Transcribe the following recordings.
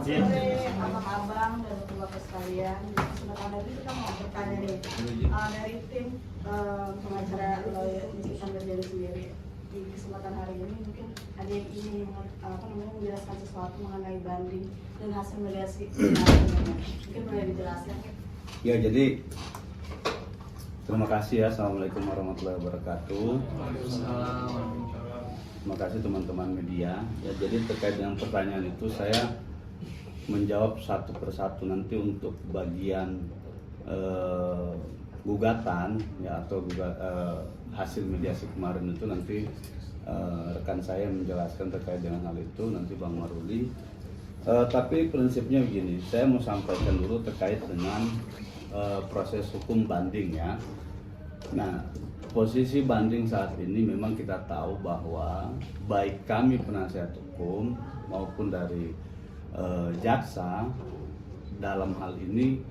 sore abang-abang dan bapak sekalian. Di kesempatan tadi kita mau bertanya nih dari tim pengacara lawyer Nikita Mirjani sendiri. Di kesempatan hari ini mungkin ada yang ingin menjelaskan sesuatu mengenai banding dan hasil mediasi. Mungkin boleh dijelaskan. Ya, jadi terima kasih ya. Assalamualaikum warahmatullahi wabarakatuh. Terima kasih teman-teman media. Ya, jadi terkait dengan pertanyaan itu saya menjawab satu persatu nanti untuk bagian gugatan ya atau hasil mediasi kemarin itu nanti rekan saya menjelaskan terkait dengan hal itu, nanti Bang Maruli. Tapi prinsipnya begini, saya mau sampaikan dulu terkait dengan proses hukum banding ya. Nah, posisi banding saat ini memang kita tahu bahwa baik kami penasihat hukum maupun dari jaksa dalam hal ini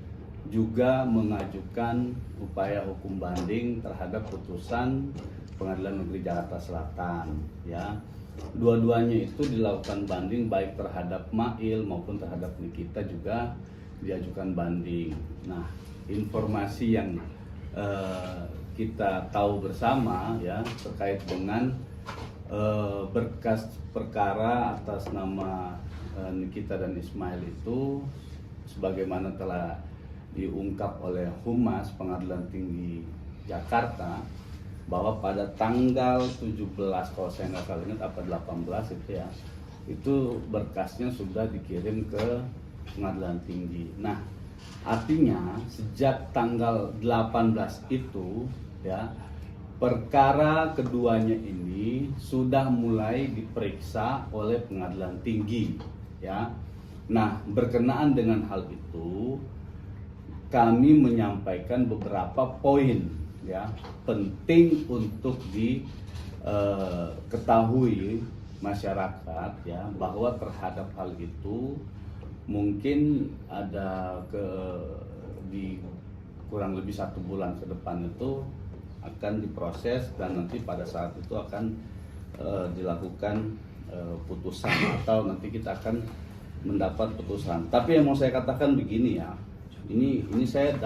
juga mengajukan upaya hukum banding terhadap putusan Pengadilan Negeri Jakarta Selatan ya. Dua-duanya itu dilakukan banding baik terhadap Mail maupun terhadap Nikita juga diajukan banding. Nah, informasi yang kita tahu bersama ya terkait dengan berkas perkara atas nama Nikita dan Ismail itu sebagaimana telah diungkap oleh Humas Pengadilan Tinggi Jakarta bahwa pada tanggal 17 kalau saya nggak salah ingat apa 18 itu ya, itu berkasnya sudah dikirim ke Pengadilan Tinggi. Nah, artinya sejak tanggal 18 itu ya perkara keduanya ini sudah mulai diperiksa oleh Pengadilan Tinggi ya. Nah, berkenaan dengan hal itu kami menyampaikan beberapa poin ya penting untuk diketahui masyarakat ya, bahwa terhadap hal itu mungkin ada di kurang lebih 1 bulan ke depan itu akan diproses dan nanti pada saat itu akan dilakukan putusan atau nanti kita akan mendapat putusan. Tapi yang mau saya katakan begini ya, ini saya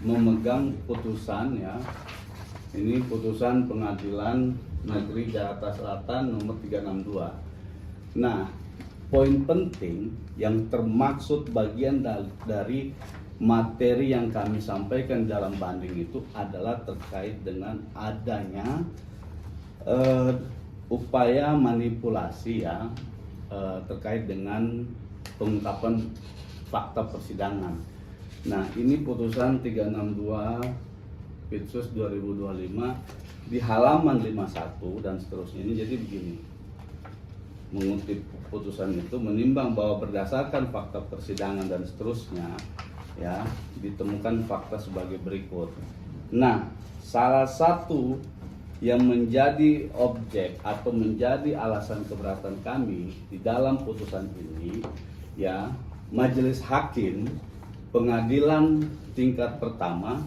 memegang putusan ya, ini putusan Pengadilan Negeri Jakarta Selatan nomor 362. Nah, poin penting yang termaksud bagian dari materi yang kami sampaikan dalam banding itu adalah terkait dengan adanya upaya manipulasi ya terkait dengan pengungkapan fakta persidangan. Nah, ini putusan 362 Pitsus 2025 di halaman 51 dan seterusnya. Ini jadi begini, mengutip putusan itu, menimbang bahwa berdasarkan fakta persidangan dan seterusnya ya ditemukan fakta sebagai berikut. Nah, salah satu yang menjadi objek atau menjadi alasan keberatan kami di dalam putusan ini ya, Majelis Hakim Pengadilan tingkat pertama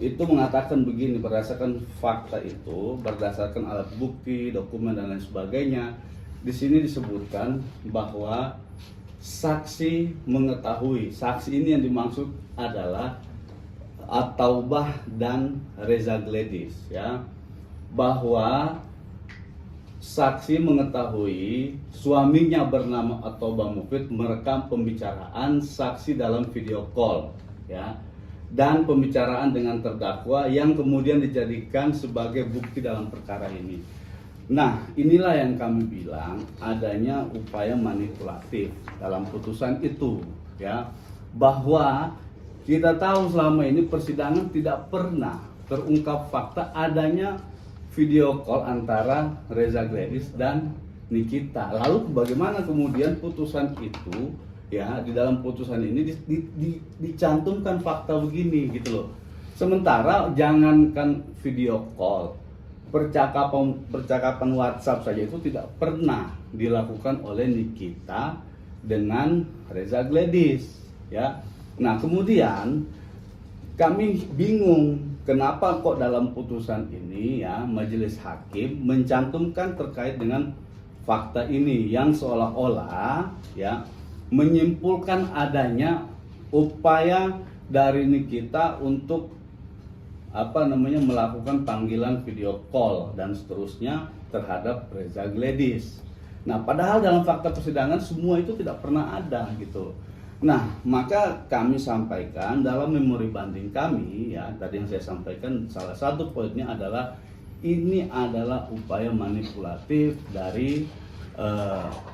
itu mengatakan begini, berdasarkan fakta itu, berdasarkan alat bukti, dokumen dan lain sebagainya. Di sini disebutkan bahwa saksi mengetahui, saksi ini yang dimaksud adalah At-Taubah dan Reza Gledis ya, bahwa saksi mengetahui suaminya bernama At-Taubah Mufid merekam pembicaraan saksi dalam video call ya, dan pembicaraan dengan terdakwa yang kemudian dijadikan sebagai bukti dalam perkara ini. Nah, inilah yang kami bilang adanya upaya manipulatif dalam putusan itu ya, bahwa kita tahu selama ini persidangan tidak pernah terungkap fakta adanya video call antara Reza Gledis dan Nikita. Lalu bagaimana kemudian putusan itu ya, di dalam putusan ini dicantumkan fakta begini gitu loh. Sementara jangankan video call, percakapan WhatsApp saja itu tidak pernah dilakukan oleh Nikita dengan Reza Gledis ya. Nah, kemudian kami bingung kenapa kok dalam putusan ini ya Majelis Hakim mencantumkan terkait dengan fakta ini yang seolah-olah ya menyimpulkan adanya upaya dari Nikita untuk melakukan panggilan video call dan seterusnya terhadap Reza Gledis. Nah, padahal dalam fakta persidangan semua itu tidak pernah ada gitu. Nah, maka kami sampaikan dalam memori banding kami ya, tadi yang saya sampaikan salah satu poinnya adalah ini adalah upaya manipulatif dari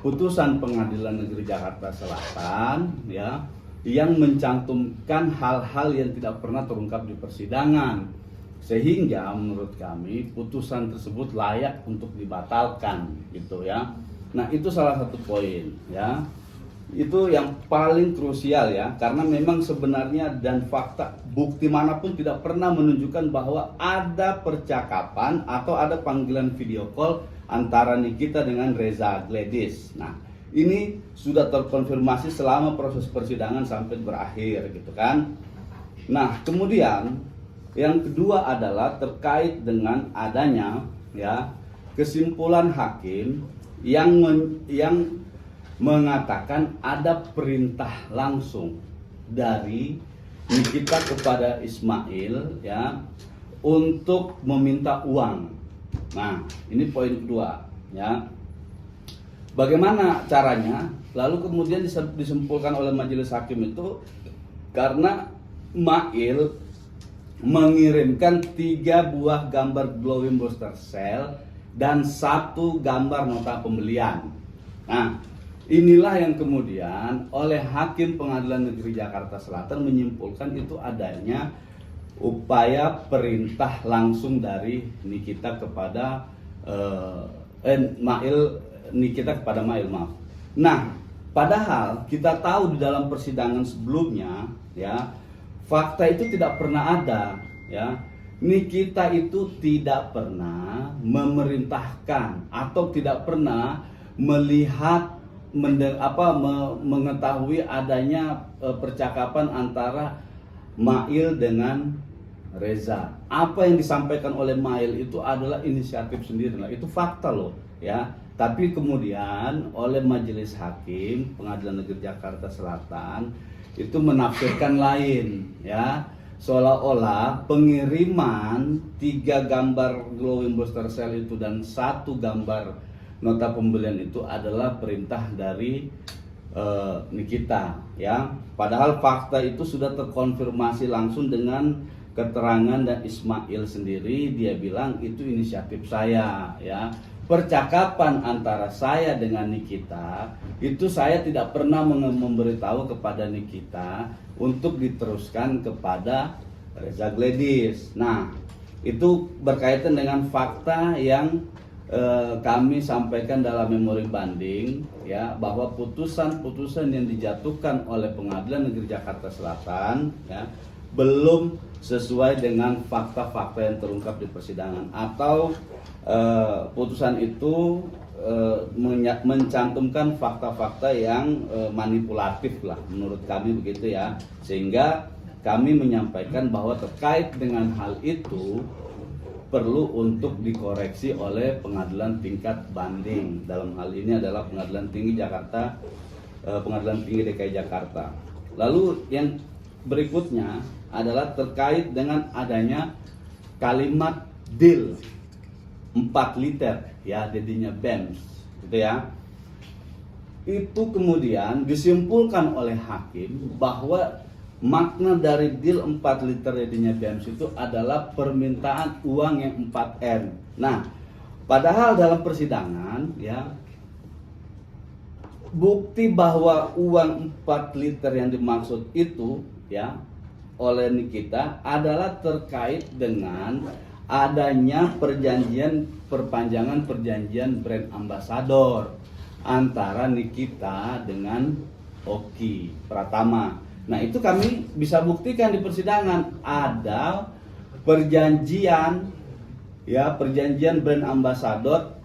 putusan Pengadilan Negeri Jakarta Selatan ya, yang mencantumkan hal-hal yang tidak pernah terungkap di persidangan, sehingga menurut kami putusan tersebut layak untuk dibatalkan gitu ya. Nah, itu salah satu poin ya, itu yang paling krusial ya, karena memang sebenarnya dan fakta bukti manapun tidak pernah menunjukkan bahwa ada percakapan atau ada panggilan video call antara Nikita dengan Reza Gledis. Nah, ini sudah terkonfirmasi selama proses persidangan sampai berakhir gitu kan. Nah, kemudian yang kedua adalah terkait dengan adanya ya kesimpulan hakim yang mengatakan ada perintah langsung dari Nikita kepada Ismail ya untuk meminta uang. Nah, ini poin kedua ya. Bagaimana caranya? Lalu kemudian disimpulkan oleh majelis hakim itu karena Mail mengirimkan 3 buah gambar glowing booster cell dan 1 gambar nota pembelian. Nah, inilah yang kemudian oleh Hakim Pengadilan Negeri Jakarta Selatan menyimpulkan itu adanya upaya perintah langsung dari Nikita kepada Nikita kepada Mail, maaf. Nah, padahal kita tahu di dalam persidangan sebelumnya ya, fakta itu tidak pernah ada ya. Nikita itu tidak pernah memerintahkan atau tidak pernah melihat mengetahui adanya percakapan antara Mail dengan Reza. Apa yang disampaikan oleh Mail itu adalah inisiatif sendiri. Nah, itu fakta loh ya. Tapi kemudian oleh majelis hakim Pengadilan Negeri Jakarta Selatan itu menafsirkan lain ya. Seolah-olah pengiriman 3 gambar glowing booster cell itu dan 1 gambar nota pembelian itu adalah perintah dari Nikita ya. Padahal fakta itu sudah terkonfirmasi langsung dengan keterangan dan Ismail sendiri. Dia bilang itu inisiatif saya ya. Percakapan antara saya dengan Nikita itu saya tidak pernah memberitahu kepada Nikita untuk diteruskan kepada Reza Gledis. Nah, itu berkaitan dengan fakta yang kami sampaikan dalam memori banding ya, bahwa putusan-putusan yang dijatuhkan oleh Pengadilan Negeri Jakarta Selatan ya belum sesuai dengan fakta-fakta yang terungkap di persidangan, atau putusan itu mencantumkan fakta-fakta yang manipulatif lah, menurut kami begitu ya. Sehingga kami menyampaikan bahwa terkait dengan hal itu perlu untuk dikoreksi oleh pengadilan tingkat banding. Dalam hal ini adalah Pengadilan Tinggi Jakarta, Pengadilan Tinggi DKI Jakarta. Lalu yang berikutnya adalah terkait dengan adanya kalimat deal 4 liter ya, dedinya BEMS gitu ya. Itu kemudian disimpulkan oleh hakim bahwa makna dari deal 4 liter dedinya BEMS itu adalah permintaan uang yang 4M. Nah, padahal dalam persidangan ya, bukti bahwa uang 4 liter yang dimaksud itu ya oleh Nikita adalah terkait dengan adanya perpanjangan perjanjian brand ambassador antara Nikita dengan Oki Pratama. Nah, itu kami bisa buktikan di persidangan ada perjanjian ya, perjanjian brand ambassador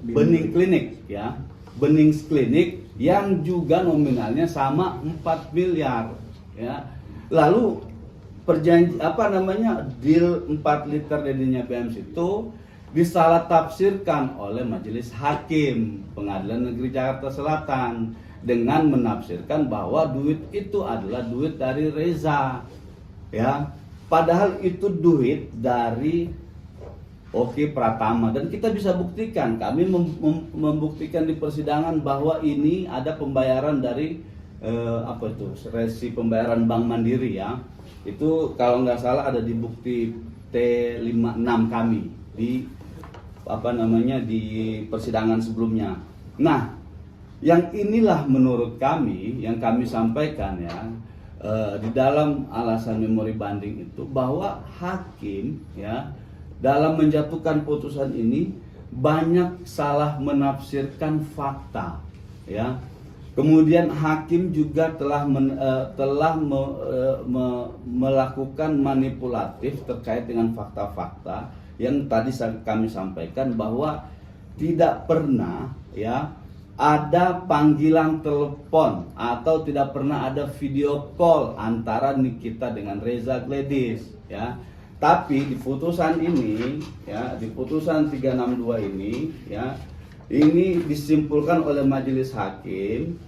Bening Klinik ya, Bening Klinik yang juga nominalnya sama 4 miliar ya. Lalu deal 4 liter dedinya BEMS itu disalah tafsirkan oleh Majelis Hakim Pengadilan Negeri Jakarta Selatan dengan menafsirkan bahwa duit itu adalah duit dari Reza, ya, padahal itu duit dari Oki Pratama, dan kita bisa buktikan, kami membuktikan di persidangan bahwa ini ada pembayaran dari resi pembayaran Bank Mandiri, ya, itu kalau nggak salah ada di bukti T56 kami di di persidangan sebelumnya. Nah, yang inilah menurut kami yang kami sampaikan, ya, di dalam alasan memori banding itu, bahwa hakim, ya, dalam menjatuhkan putusan ini banyak salah menafsirkan fakta, ya. Kemudian hakim juga telah melakukan manipulatif terkait dengan fakta-fakta yang tadi kami sampaikan, bahwa tidak pernah, ya, ada panggilan telepon atau tidak pernah ada video call antara Nikita dengan Reza Gladys, ya. Tapi di putusan ini, ya, di putusan 362 ini, ya, ini disimpulkan oleh majelis hakim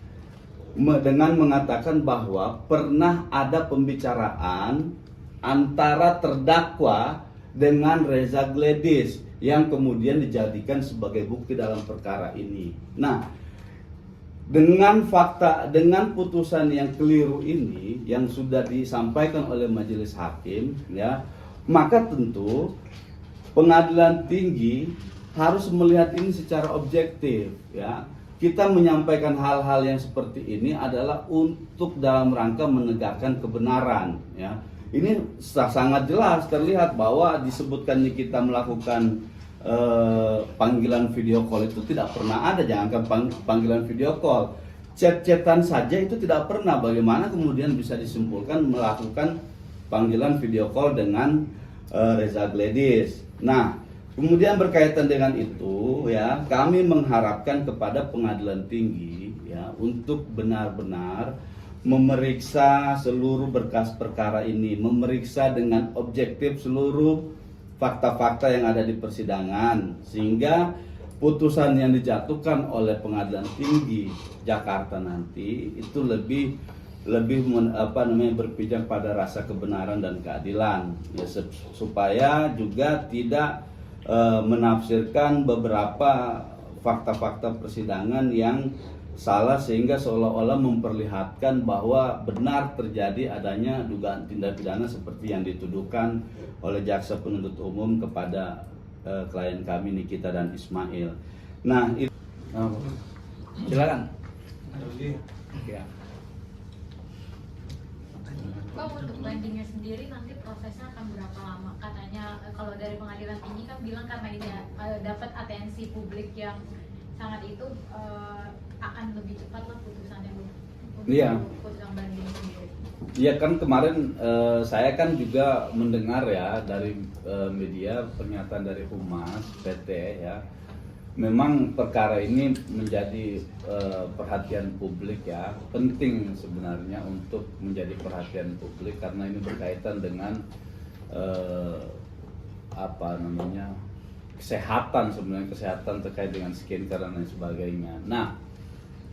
dengan mengatakan bahwa pernah ada pembicaraan antara terdakwa dengan Reza Gladys yang kemudian dijadikan sebagai bukti dalam perkara ini. Nah, dengan putusan yang keliru ini yang sudah disampaikan oleh majelis hakim, ya, maka tentu pengadilan tinggi harus melihat ini secara objektif, ya. Kita menyampaikan hal-hal yang seperti ini adalah untuk dalam rangka menegakkan kebenaran, ya. Ini sangat jelas terlihat bahwa disebutkannya kita melakukan panggilan video call itu tidak pernah ada. Jangankan panggilan video call, chat-chatan saja itu tidak pernah. Bagaimana kemudian bisa disimpulkan melakukan panggilan video call dengan Reza Gladys? Nah, kemudian berkaitan dengan itu, ya, kami mengharapkan kepada pengadilan tinggi, ya, untuk benar-benar memeriksa seluruh berkas perkara ini, memeriksa dengan objektif seluruh fakta-fakta yang ada di persidangan, sehingga putusan yang dijatuhkan oleh pengadilan tinggi Jakarta nanti itu lebih berpijak pada rasa kebenaran dan keadilan, ya, supaya juga tidak menafsirkan beberapa fakta-fakta persidangan yang salah sehingga seolah-olah memperlihatkan bahwa benar terjadi adanya dugaan tindak pidana seperti yang dituduhkan oleh jaksa penuntut umum kepada klien kami Nikita dan Ismail. Nah, itu silakan. Ya. Bang, untuk bandingnya sendiri nanti prosesnya akan berapa lama? Katanya kalau dari pengadilan tinggi kan bilang karena ini dapat atensi publik yang sangat itu akan lebih cepat lah putusannya untuk putusan banding sendiri. Iya, kan kemarin saya kan juga mendengar, ya, dari media pernyataan dari Humas PT, ya. Memang perkara ini menjadi perhatian publik, ya, penting sebenarnya untuk menjadi perhatian publik karena ini berkaitan dengan kesehatan, sebenarnya kesehatan terkait dengan skincare dan lain sebagainya. Nah,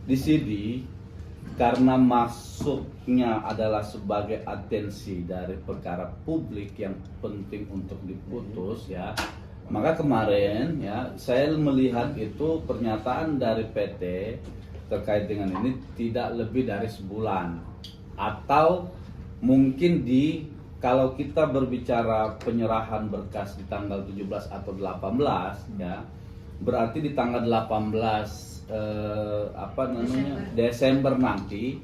di sini karena masuknya adalah sebagai atensi dari perkara publik yang penting untuk diputus, ya, maka kemarin, ya, saya melihat itu pernyataan dari PT terkait dengan ini tidak lebih dari sebulan, atau mungkin kalau kita berbicara penyerahan berkas di tanggal 17 atau 18, ya, berarti di tanggal 18 Desember nanti,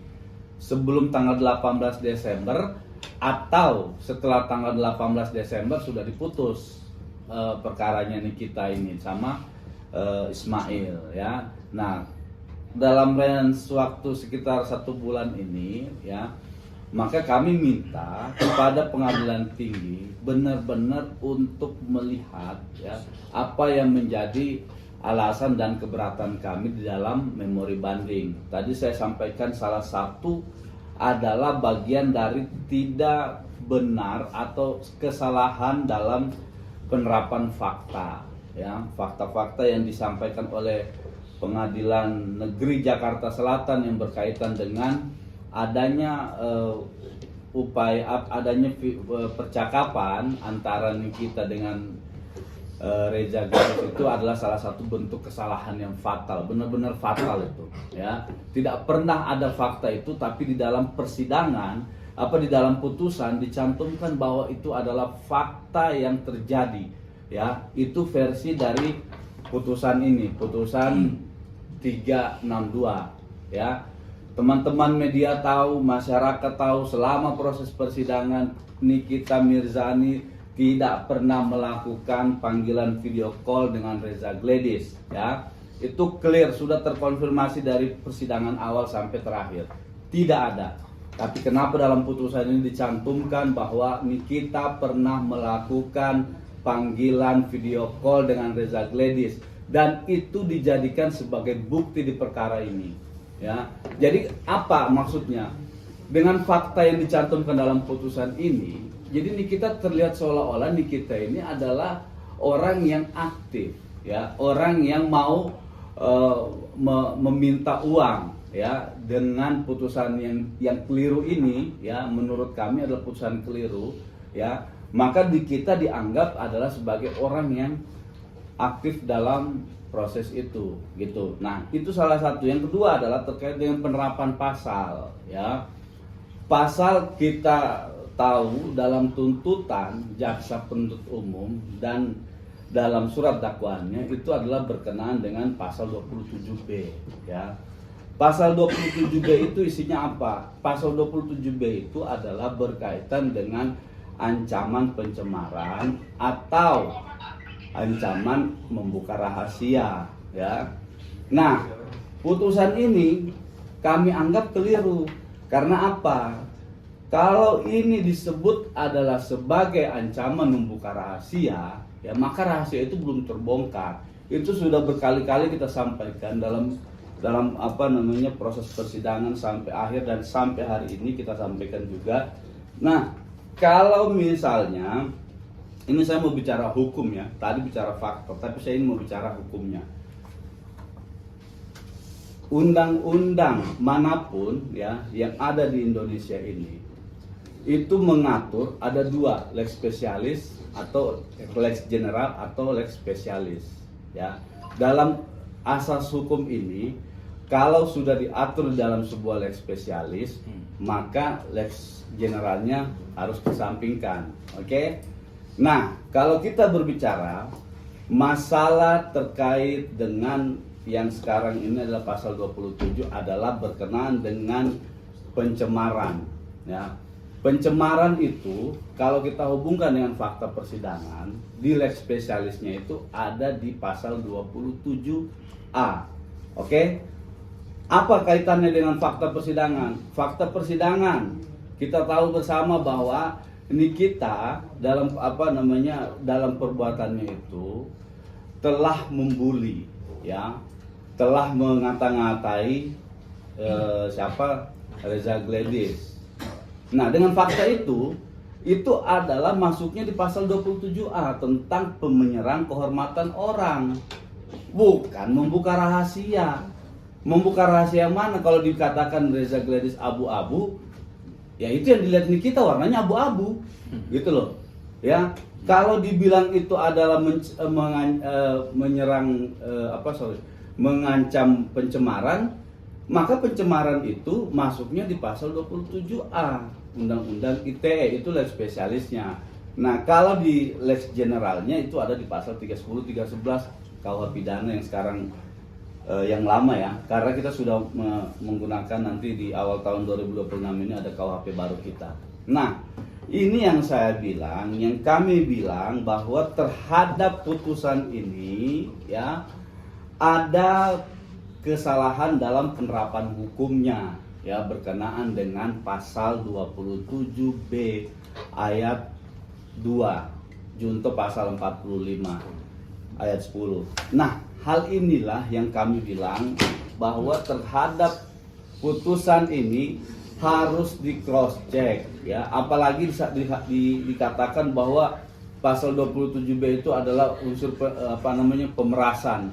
sebelum tanggal 18 Desember atau setelah tanggal 18 Desember sudah diputus perkaranya Nikita ini sama Ismail, ya. Nah, dalam range waktu sekitar 1 bulan ini, ya, maka kami minta kepada pengadilan tinggi benar-benar untuk melihat, ya, apa yang menjadi alasan dan keberatan kami di dalam memori banding. Tadi saya sampaikan salah satu adalah bagian dari tidak benar atau kesalahan dalam penerapan fakta. ya, fakta-fakta yang disampaikan oleh Pengadilan Negeri Jakarta Selatan yang berkaitan dengan adanya percakapan antara Nikita dengan Reza Gladys itu adalah salah satu bentuk kesalahan yang fatal, benar-benar fatal itu, ya. Tidak pernah ada fakta itu, tapi di dalam persidangan, di dalam putusan dicantumkan bahwa itu adalah fakta yang terjadi, ya. Itu versi dari putusan ini, putusan 362, ya. Teman-teman media tahu, masyarakat tahu, selama proses persidangan Nikita Mirzani tidak pernah melakukan panggilan video call dengan Reza Gladys, ya. Itu clear, sudah terkonfirmasi dari persidangan awal sampai terakhir. Tidak ada. Tapi kenapa dalam putusan ini dicantumkan bahwa Nikita pernah melakukan panggilan video call dengan Reza Gladys, dan itu dijadikan sebagai bukti di perkara ini, ya. Jadi apa maksudnya dengan fakta yang dicantumkan dalam putusan ini? Jadi Nikita terlihat seolah-olah Nikita ini adalah orang yang aktif, ya, orang yang mau meminta uang, ya, dengan putusan yang keliru ini, ya, menurut kami adalah putusan keliru, ya. Maka Nikita dianggap adalah sebagai orang yang aktif dalam proses itu, gitu. Nah, itu salah satu. Yang kedua adalah terkait dengan penerapan pasal, ya. Pasal kita tahu dalam tuntutan jaksa penuntut umum dan dalam surat dakwaannya itu adalah berkenaan dengan pasal 27B, ya. Pasal 27B itu isinya apa? Pasal 27B itu adalah berkaitan dengan ancaman pencemaran atau ancaman membuka rahasia, ya. Nah, putusan ini kami anggap keliru. Karena apa? Kalau ini disebut adalah sebagai ancaman membuka rahasia, ya, maka rahasia itu belum terbongkar. Itu sudah berkali-kali kita sampaikan dalam proses persidangan sampai akhir, dan sampai hari ini kita sampaikan juga. Nah, kalau misalnya ini saya mau bicara hukum, ya. Tadi bicara fakta, tapi saya ini mau bicara hukumnya. Undang-undang manapun, ya, yang ada di Indonesia ini itu mengatur ada dua, lex spesialis atau lex general atau lex spesialis, ya. Dalam asas hukum ini, kalau sudah diatur dalam sebuah lex spesialis, maka lex generalnya harus kesampingkan. Oke? Nah, kalau kita berbicara masalah terkait dengan yang sekarang ini adalah pasal 27 adalah berkenaan dengan pencemaran, ya. Pencemaran itu kalau kita hubungkan dengan fakta persidangan di lex spesialisnya itu ada di pasal 27A. Oke? Apa kaitannya dengan fakta persidangan? Fakta persidangan kita tahu bersama bahwa Nikita dalam dalam perbuatannya itu telah membuli, ya, telah mengata-ngatai Reza Gladys. Nah, dengan fakta itu adalah masuknya di pasal 27A tentang menyerang kehormatan orang, bukan membuka rahasia. Membuka rahasia mana? Kalau dikatakan Reza Gladys abu-abu, ya itu yang dilihat Nikita warnanya abu-abu, gitu loh, ya. Kalau dibilang itu adalah mengancam pencemaran, maka pencemaran itu masuknya di pasal 27A Undang-Undang ITE, itu lex spesialisnya. Nah, kalau di lex generalnya itu ada di pasal 310, 311 KUH pidana yang sekarang yang lama, ya, karena kita sudah menggunakan nanti di awal tahun 2026 ini ada KUHP baru kita. Nah, ini yang saya bilang, yang kami bilang bahwa terhadap putusan ini, ya, ada kesalahan dalam penerapan hukumnya, ya, berkenaan dengan pasal 27B ayat 2 junto pasal 45 ayat 10. Nah, hal inilah yang kami bilang bahwa terhadap putusan ini harus di cross check, ya, apalagi dikatakan bahwa pasal 27B itu adalah unsur pemerasan.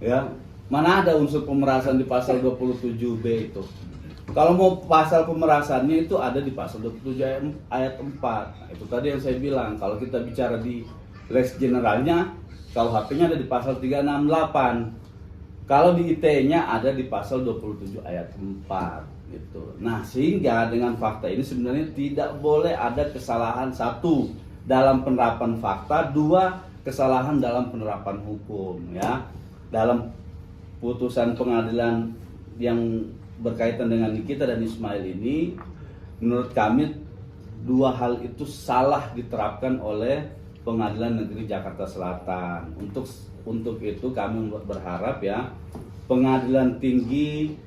Ya. Mana ada unsur pemerasan di pasal 27B itu? Kalau mau pasal pemerasannya itu ada di pasal 27 ayat 4. Nah, itu tadi yang saya bilang, kalau kita bicara di lex generalnya, KUHP-nya ada di pasal 368. Kalau di ITE-nya ada di pasal 27 ayat 4 gitu. Nah, sehingga dengan fakta ini sebenarnya tidak boleh ada kesalahan, satu dalam penerapan fakta, dua kesalahan dalam penerapan hukum ya. Dalam putusan pengadilan yang berkaitan dengan Nikita dan Ismail ini, menurut kami dua hal itu salah diterapkan oleh Pengadilan Negeri Jakarta Selatan. Untuk itu kami berharap ya Pengadilan Tinggi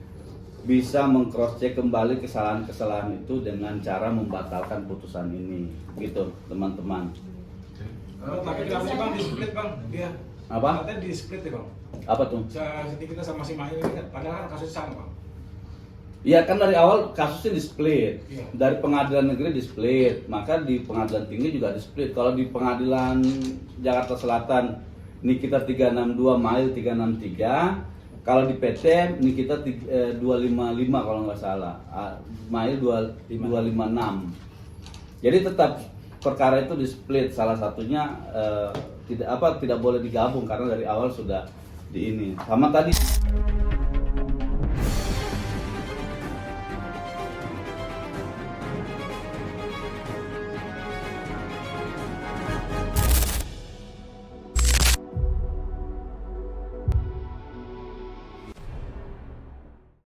bisa meng-cross-check kembali kesalahan-kesalahan itu dengan cara membatalkan putusan ini, gitu teman-teman. Tapi kenapa sih bang di split bang? Iya. Apa? Katanya di split ya bang. Apa tuh? Kita sama si Mahir ini kan, padahal kan kasusnya sama bang. Iya kan dari awal kasusnya di split, Iya. dari pengadilan negeri di split, maka di pengadilan tinggi juga di split. Kalau di pengadilan Jakarta Selatan Nikita 362, Mail 363. Kalau di PT Nikita 255 kalau nggak salah, Mail 256. Jadi tetap perkara itu di split, salah satunya tidak boleh digabung karena dari awal sudah di ini. Sama tadi.